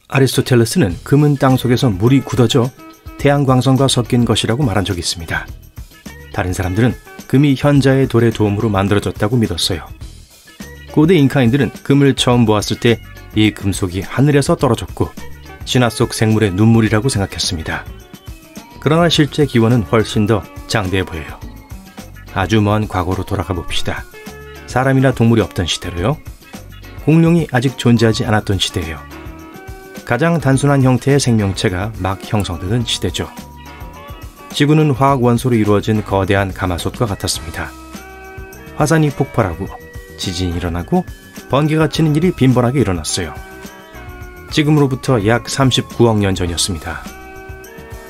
아리스토텔레스는 금은 땅속에서 물이 굳어져 태양광선과 섞인 것이라고 말한 적이 있습니다. 다른 사람들은 금이 현자의 돌의 도움으로 만들어졌다고 믿었어요. 고대 잉카인들은 금을 처음 보았을 때 이 금속이 하늘에서 떨어졌고 진화 속 생물의 눈물이라고 생각했습니다. 그러나 실제 기원은 훨씬 더 장대해 보여요. 아주 먼 과거로 돌아가 봅시다. 사람이나 동물이 없던 시대로요. 공룡이 아직 존재하지 않았던 시대예요. 가장 단순한 형태의 생명체가 막 형성되던 시대죠. 지구는 화학 원소로 이루어진 거대한 가마솥과 같았습니다. 화산이 폭발하고 지진이 일어나고 번개가 치는 일이 빈번하게 일어났어요. 지금으로부터 약 39억 년 전이었습니다.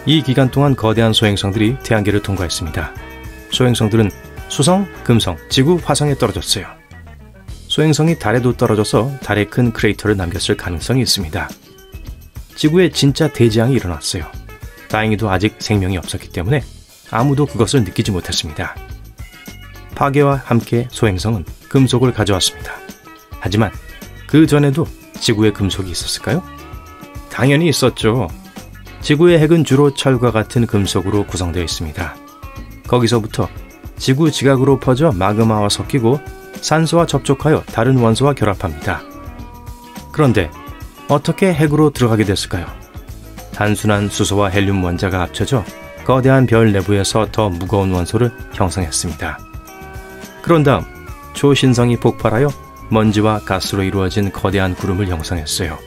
이 기간 동안 거대한 소행성들이 태양계를 통과했습니다. 소행성들은 수성, 금성, 지구, 화성에 떨어졌어요. 소행성이 달에도 떨어져서 달에 큰 크레이터를 남겼을 가능성이 있습니다. 지구에 진짜 대지양이 일어났어요. 다행히도 아직 생명이 없었기 때문에 아무도 그것을 느끼지 못했습니다. 파괴와 함께 소행성은 금속을 가져왔습니다. 하지만 그 전에도 지구에 금속이 있었을까요? 당연히 있었죠. 지구의 핵은 주로 철과 같은 금속으로 구성되어 있습니다. 거기서부터 지구 지각으로 퍼져 마그마와 섞이고 산소와 접촉하여 다른 원소와 결합합니다. 그런데 어떻게 핵으로 들어가게 됐을까요? 단순한 수소와 헬륨 원자가 합쳐져 거대한 별 내부에서 더 무거운 원소를 형성했습니다. 그런 다음 초신성이 폭발하여 먼지와 가스로 이루어진 거대한 구름을 형성했어요.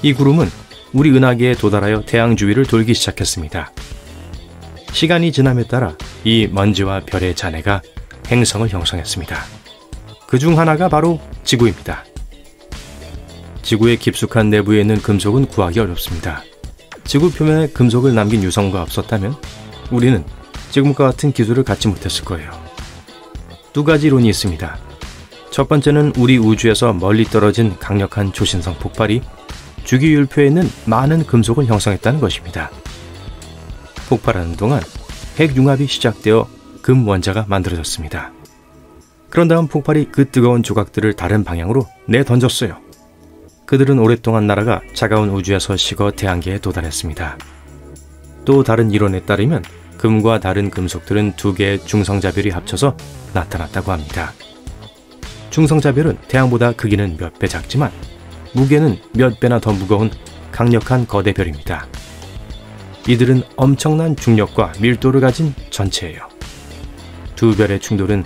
이 구름은 우리 은하계에 도달하여 태양 주위를 돌기 시작했습니다. 시간이 지남에 따라 이 먼지와 별의 잔해가 행성을 형성했습니다. 그 중 하나가 바로 지구입니다. 지구의 깊숙한 내부에 있는 금속은 구하기 어렵습니다. 지구 표면에 금속을 남긴 유성우가 없었다면 우리는 지금과 같은 기술을 갖지 못했을 거예요. 두 가지 이론이 있습니다. 첫 번째는 우리 우주에서 멀리 떨어진 강력한 초신성 폭발이 주기율표에 있는 많은 금속을 형성했다는 것입니다. 폭발하는 동안 핵융합이 시작되어 금 원자가 만들어졌습니다. 그런 다음 폭발이 그 뜨거운 조각들을 다른 방향으로 내던졌어요. 그들은 오랫동안 날아가 차가운 우주에서 식어 태양계에 도달했습니다. 또 다른 이론에 따르면 금과 다른 금속들은 두 개의 중성자별이 합쳐서 나타났다고 합니다. 중성자별은 태양보다 크기는 몇 배 작지만 무게는 몇 배나 더 무거운 강력한 거대 별입니다. 이들은 엄청난 중력과 밀도를 가진 전체예요. 두 별의 충돌은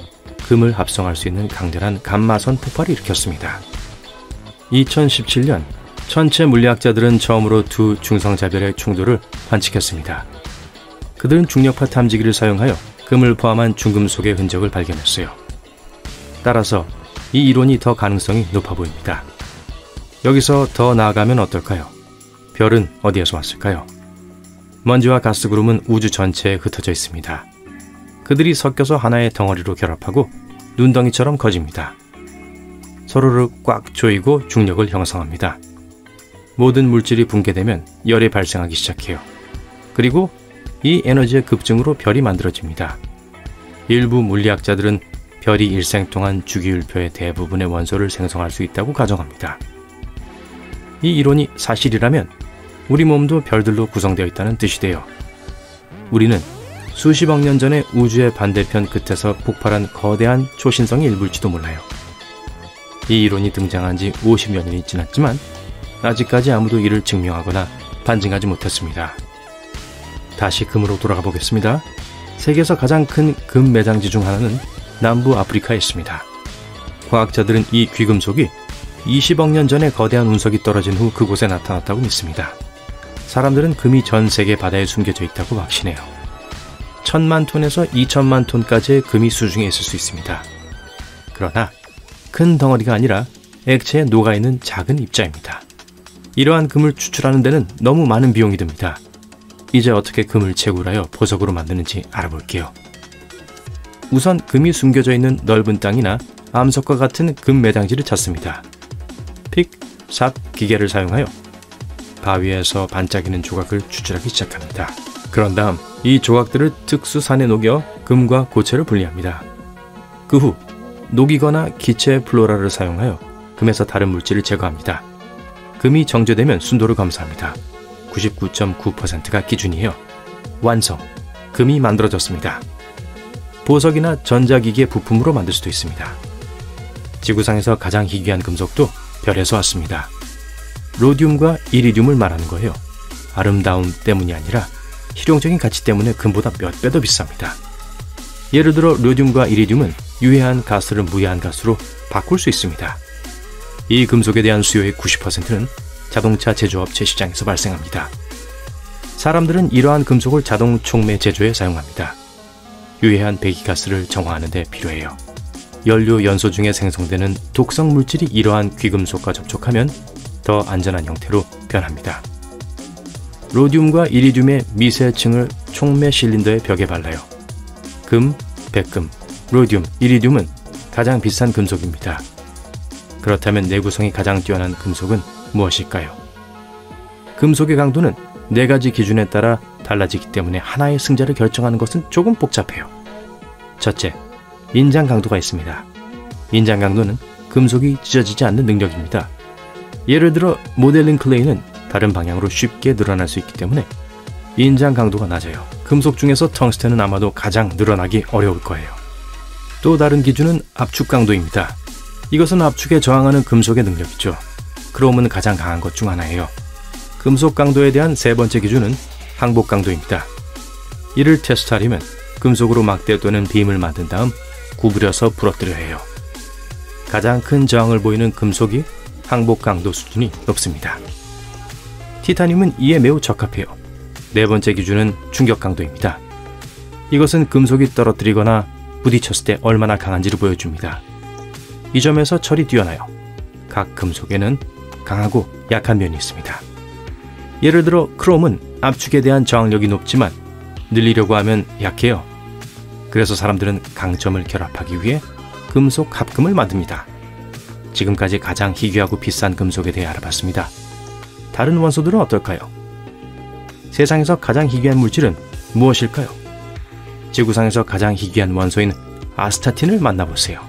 금을 합성할 수 있는 강렬한 감마선 폭발을 일으켰습니다. 2017년 천체 물리학자들은 처음으로 두 중성자별의 충돌을 관측했습니다. 그들은 중력파 탐지기를 사용하여 금을 포함한 중금속의 흔적을 발견했어요. 따라서 이 이론이 더 가능성이 높아 보입니다. 여기서 더 나아가면 어떨까요? 별은 어디에서 왔을까요? 먼지와 가스 구름은 우주 전체에 흩어져 있습니다. 그들이 섞여서 하나의 덩어리로 결합하고 눈덩이처럼 커집니다. 서로를 꽉 조이고 중력을 형성합니다. 모든 물질이 붕괴되면 열이 발생하기 시작해요. 그리고 이 에너지의 급증으로 별이 만들어집니다. 일부 물리학자들은 별이 일생 동안 주기율표의 대부분의 원소를 생성할 수 있다고 가정합니다. 이 이론이 사실이라면 우리 몸도 별들로 구성되어 있다는 뜻이 돼요. 우리는 수십억 년 전에 우주의 반대편 끝에서 폭발한 거대한 초신성의 일부일지도 몰라요. 이 이론이 등장한 지 50여 년이 지났지만 아직까지 아무도 이를 증명하거나 반증하지 못했습니다. 다시 금으로 돌아가 보겠습니다. 세계에서 가장 큰 금 매장지 중 하나는 남부 아프리카에 있습니다. 과학자들은 이 귀금속이 20억 년 전에 거대한 운석이 떨어진 후 그곳에 나타났다고 믿습니다. 사람들은 금이 전 세계 바다에 숨겨져 있다고 확신해요. 1000만 톤에서 2000만 톤까지의 금이 수중에 있을 수 있습니다. 그러나 큰 덩어리가 아니라 액체에 녹아있는 작은 입자입니다. 이러한 금을 추출하는 데는 너무 많은 비용이 듭니다. 이제 어떻게 금을 채굴하여 보석으로 만드는지 알아볼게요. 우선 금이 숨겨져 있는 넓은 땅이나 암석과 같은 금 매장지를 찾습니다. 픽, 삽, 기계를 사용하여 바위에서 반짝이는 조각을 추출하기 시작합니다. 그런 다음 이 조각들을 특수산에 녹여 금과 고체를 분리합니다. 그 후 녹이거나 기체 플로라를 사용하여 금에서 다른 물질을 제거합니다. 금이 정제되면 순도를 검사합니다. 99.9%가 기준이에요. 완성! 금이 만들어졌습니다. 보석이나 전자기기의 부품으로 만들 수도 있습니다. 지구상에서 가장 희귀한 금속도 별에서 왔습니다. 로듐과 이리듐을 말하는 거예요. 아름다움 때문이 아니라 실용적인 가치 때문에 금보다 몇 배 더 비쌉니다. 예를 들어 로듐과 이리듐은 유해한 가스를 무해한 가스로 바꿀 수 있습니다. 이 금속에 대한 수요의 90%는 자동차 제조업체 시장에서 발생합니다. 사람들은 이러한 금속을 자동 촉매 제조에 사용합니다. 유해한 배기가스를 정화하는 데 필요해요. 연료 연소 중에 생성되는 독성 물질이 이러한 귀금속과 접촉하면 더 안전한 형태로 변합니다. 로듐과 이리듐의 미세층을 촉매 실린더의 벽에 발라요. 금, 백금, 로듐, 이리듐은 가장 비싼 금속입니다. 그렇다면 내구성이 가장 뛰어난 금속은 무엇일까요? 금속의 강도는 4가지 기준에 따라 달라지기 때문에 하나의 승자를 결정하는 것은 조금 복잡해요. 첫째, 인장 강도가 있습니다. 인장 강도는 금속이 찢어지지 않는 능력입니다. 예를 들어 모델링 클레이는 다른 방향으로 쉽게 늘어날 수 있기 때문에 인장 강도가 낮아요. 금속 중에서 텅스텐은 아마도 가장 늘어나기 어려울 거예요. 또 다른 기준은 압축 강도입니다. 이것은 압축에 저항하는 금속의 능력이죠. 크롬은 가장 강한 것 중 하나예요. 금속 강도에 대한 세 번째 기준은 항복 강도입니다. 이를 테스트하려면 금속으로 막대 또는 빔을 만든 다음 구부려서 부러뜨려야 해요. 가장 큰 저항을 보이는 금속이 항복 강도 수준이 높습니다. 티타늄은 이에 매우 적합해요. 네 번째 기준은 충격 강도입니다. 이것은 금속이 떨어뜨리거나 부딪혔을 때 얼마나 강한지를 보여줍니다. 이 점에서 철이 뛰어나요. 각 금속에는 강하고 약한 면이 있습니다. 예를 들어 크롬은 압축에 대한 저항력이 높지만 늘리려고 하면 약해요. 그래서 사람들은 강점을 결합하기 위해 금속 합금을 만듭니다. 지금까지 가장 희귀하고 비싼 금속에 대해 알아봤습니다. 다른 원소들은 어떨까요? 세상에서 가장 희귀한 물질은 무엇일까요? 지구상에서 가장 희귀한 원소인 아스타틴을 만나보세요.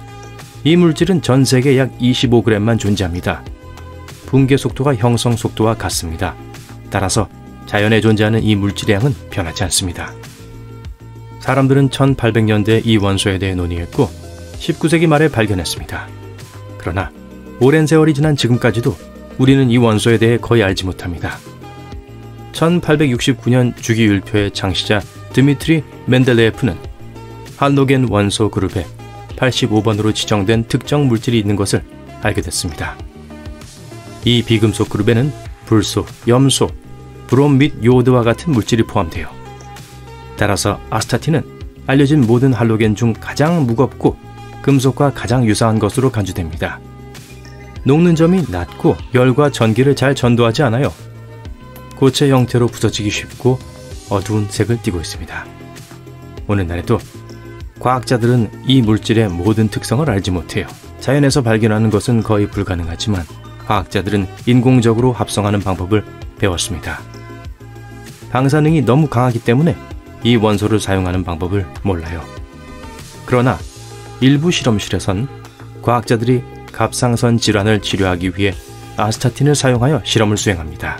이 물질은 전 세계 약 25g만 존재합니다. 붕괴 속도가 형성 속도와 같습니다. 따라서 자연에 존재하는 이 물질의 양은 변하지 않습니다. 사람들은 1800년대에 이 원소에 대해 논의했고 19세기 말에 발견했습니다. 그러나 오랜 세월이 지난 지금까지도 우리는 이 원소에 대해 거의 알지 못합니다. 1869년 주기율표의 창시자 드미트리 멘델레예프는 할로겐 원소 그룹에 85번으로 지정된 특정 물질이 있는 것을 알게 됐습니다. 이 비금속 그룹에는 불소, 염소, 브롬 및 요오드와 같은 물질이 포함돼요. 따라서 아스타틴은 알려진 모든 할로겐 중 가장 무겁고 금속과 가장 유사한 것으로 간주됩니다. 녹는 점이 낮고 열과 전기를 잘 전도하지 않아요. 고체 형태로 부서지기 쉽고 어두운 색을 띠고 있습니다. 오늘날에도 과학자들은 이 물질의 모든 특성을 알지 못해요. 자연에서 발견하는 것은 거의 불가능하지만 과학자들은 인공적으로 합성하는 방법을 배웠습니다. 방사능이 너무 강하기 때문에 이 원소를 사용하는 방법을 몰라요. 그러나 일부 실험실에선 과학자들이 갑상선 질환을 치료하기 위해 아스타틴을 사용하여 실험을 수행합니다.